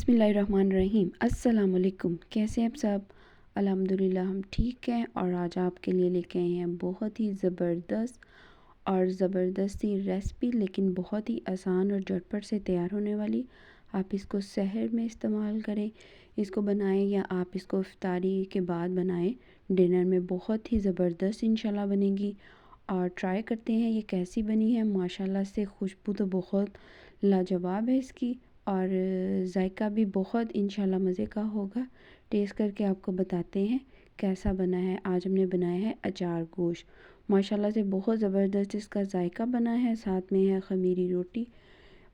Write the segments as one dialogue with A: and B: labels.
A: बिस्मिल्लाहिर्रहमानिर्रहीम। अस्सलाम वालेकुम। कैसे हैं आप सब? अल्हम्दुलिल्लाह हम ठीक हैं। और आज आपके लिए लेके आए हैं बहुत ही ज़बरदस्त और ज़बरदस्ती रेसिपी, लेकिन बहुत ही आसान और झटपट से तैयार होने वाली। आप इसको सहर में इस्तेमाल करें, इसको बनाएं, या आप इसको इफ्तारी के बाद बनाएं। डिनर में बहुत ही ज़बरदस्त इंशाल्लाह बनेगी। और ट्राई करते हैं ये कैसी बनी है। माशाल्लाह से खुशबू तो बहुत लाजवाब है इसकी, और जायका भी बहुत इंशाल्लाह मज़े का होगा। टेस्ट करके आपको बताते हैं कैसा बना है। आज हमने बनाया है अचार गोश्त। माशाल्लाह से बहुत ज़बरदस्त इसका जायका बना है। साथ में है ख़मीरी रोटी,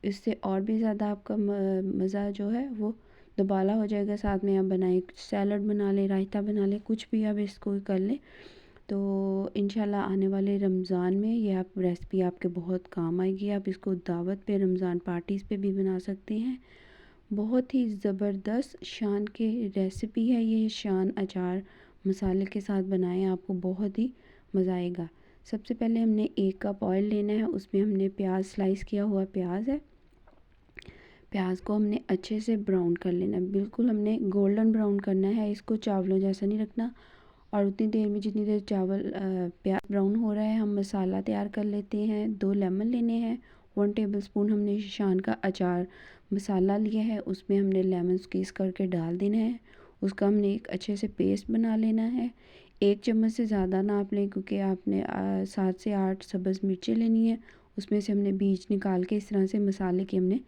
A: इससे और भी ज़्यादा आपका मज़ा जो है वो दुबाला हो जाएगा। साथ में आप बनाए सैलड बना लें, रायता बना लें, कुछ भी आप इसको कर लें। तो इंशाल्लाह आने वाले रमज़ान में ये आप रेसिपी आपके बहुत काम आएगी। आप इसको दावत पे, रमज़ान पार्टीज़ पे भी बना सकते हैं। बहुत ही ज़बरदस्त शान की रेसिपी है ये। शान अचार मसाले के साथ बनाएं, आपको बहुत ही मज़ा आएगा। सबसे पहले हमने 1 कप ऑयल लेना है। उसमें हमने प्याज, स्लाइस किया हुआ प्याज है। प्याज को हमने अच्छे से ब्राउन कर लेना है। बिल्कुल हमने गोल्डन ब्राउन करना है इसको, चावलों जैसा नहीं रखना। और उतनी देर में, जितनी देर प्याज ब्राउन हो रहा है, हम मसाला तैयार कर लेते हैं। 2 लेमन लेने हैं। 1 टेबलस्पून हमने शान का अचार मसाला लिया है, उसमें हमने लेमन स्क्वीज़ करके डाल देना है। उसका हमने एक अच्छे से पेस्ट बना लेना है। 1 चम्मच से ज़्यादा ना आप लें, क्योंकि आपने 7 से 8 सब्ज़ मिर्चें लेनी है। उसमें से हमने बीज निकाल के इस तरह से मसाले की हमने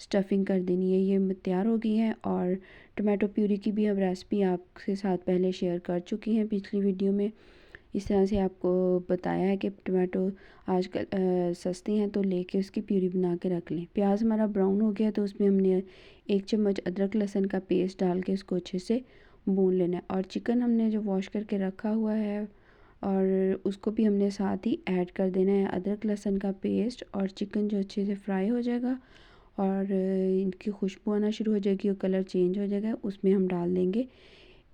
A: स्टफिंग कर देनी है। ये तैयार हो गई है। और टमाटो प्यूरी की भी हम रेसिपी आपके साथ पहले शेयर कर चुकी हैं पिछली वीडियो में। इस तरह से आपको बताया है कि टमाटो आजकल सस्ते हैं, तो लेके उसकी प्यूरी बना के रख लें। प्याज हमारा ब्राउन हो गया, तो उसमें हमने 1 चम्मच अदरक लहसुन का पेस्ट डाल के उसको अच्छे से भून लेना है। और चिकन हमने जो वॉश करके रखा हुआ है, और उसको भी हमने साथ ही ऐड कर देना है। अदरक लहसुन का पेस्ट और चिकन जो अच्छे से फ्राई हो जाएगा और इनकी खुशबू आना शुरू हो जाएगी और कलर चेंज हो जाएगा, उसमें हम डाल देंगे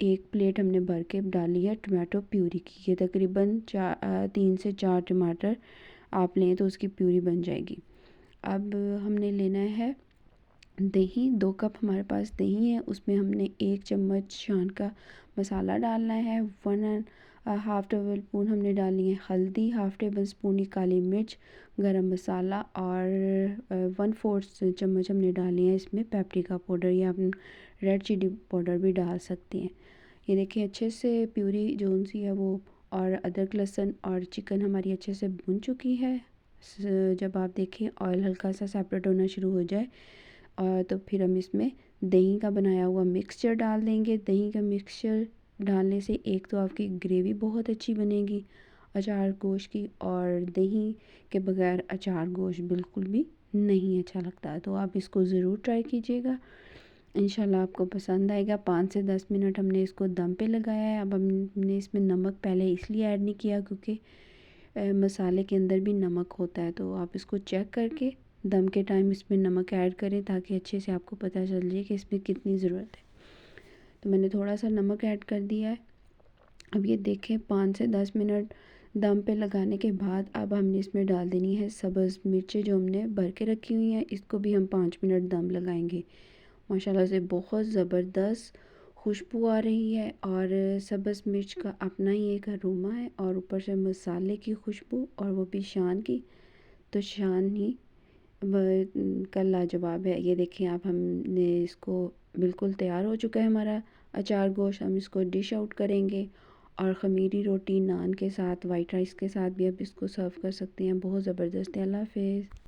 A: 1 प्लेट हमने भर के डाली है टमाटो प्यूरी की। ये तकरीबन 3 से 4 टमाटर आप लें तो उसकी प्यूरी बन जाएगी। अब हमने लेना है दही। 2 कप हमारे पास दही है। उसमें हमने 1 चम्मच शान का मसाला डालना है। 1.5 टेबल स्पून हमने डाली है हल्दी, 1/2 टेबल स्पून ही काली मिर्च, गरम मसाला, और 1/4 चम्मच हमने डाली है इसमें पेपरिका पाउडर, या आप रेड चिली पाउडर भी डाल सकते हैं। ये देखिए अच्छे से प्यूरी जो सी है वो, और अदरक लहसुन और चिकन हमारी अच्छे से भुन चुकी है। जब आप देखें ऑयल हल्का सा सेपरेट होना शुरू हो जाए, और तो फिर हम इसमें दही का बनाया हुआ मिक्सचर डाल देंगे। दही का मिक्सचर डालने से एक तो आपकी ग्रेवी बहुत अच्छी बनेगी अचार गोश्त की, और दही के बगैर अचार गोश्त बिल्कुल भी नहीं अच्छा लगता। तो आप इसको ज़रूर ट्राई कीजिएगा, इंशाल्लाह आपको पसंद आएगा। 5 से 10 मिनट हमने इसको दम पे लगाया है। अब हमने इसमें नमक पहले इसलिए ऐड नहीं किया क्योंकि मसाले के अंदर भी नमक होता है, तो आप इसको चेक करके दम के टाइम इसमें नमक ऐड करें, ताकि अच्छे से आपको पता चल जाए कि इसमें कितनी ज़रूरत है। तो मैंने थोड़ा सा नमक ऐड कर दिया है। अब ये देखें 5 से 10 मिनट दम पे लगाने के बाद अब हमने इसमें डाल देनी है सब्ज़ मिर्चें जो हमने भर के रखी हुई हैं। इसको भी हम 5 मिनट दम लगाएंगे। माशाल्लाह से बहुत ज़बरदस्त खुशबू आ रही है, और सब्ज़ मिर्च का अपना ही एक अरोमा है, और ऊपर से मसाले की खुशबू, और वो भी शान की। तो शान ही का लाजवाब है। ये देखें आप, हमने इसको बिल्कुल तैयार हो चुका है हमारा अचार गोश्त। हम इसको डिश आउट करेंगे, और ख़मीरी रोटी, नान के साथ, वाइट राइस के साथ भी आप इसको सर्व कर सकते हैं। बहुत ज़बरदस्त है। अल्लाह हाफ़िज़।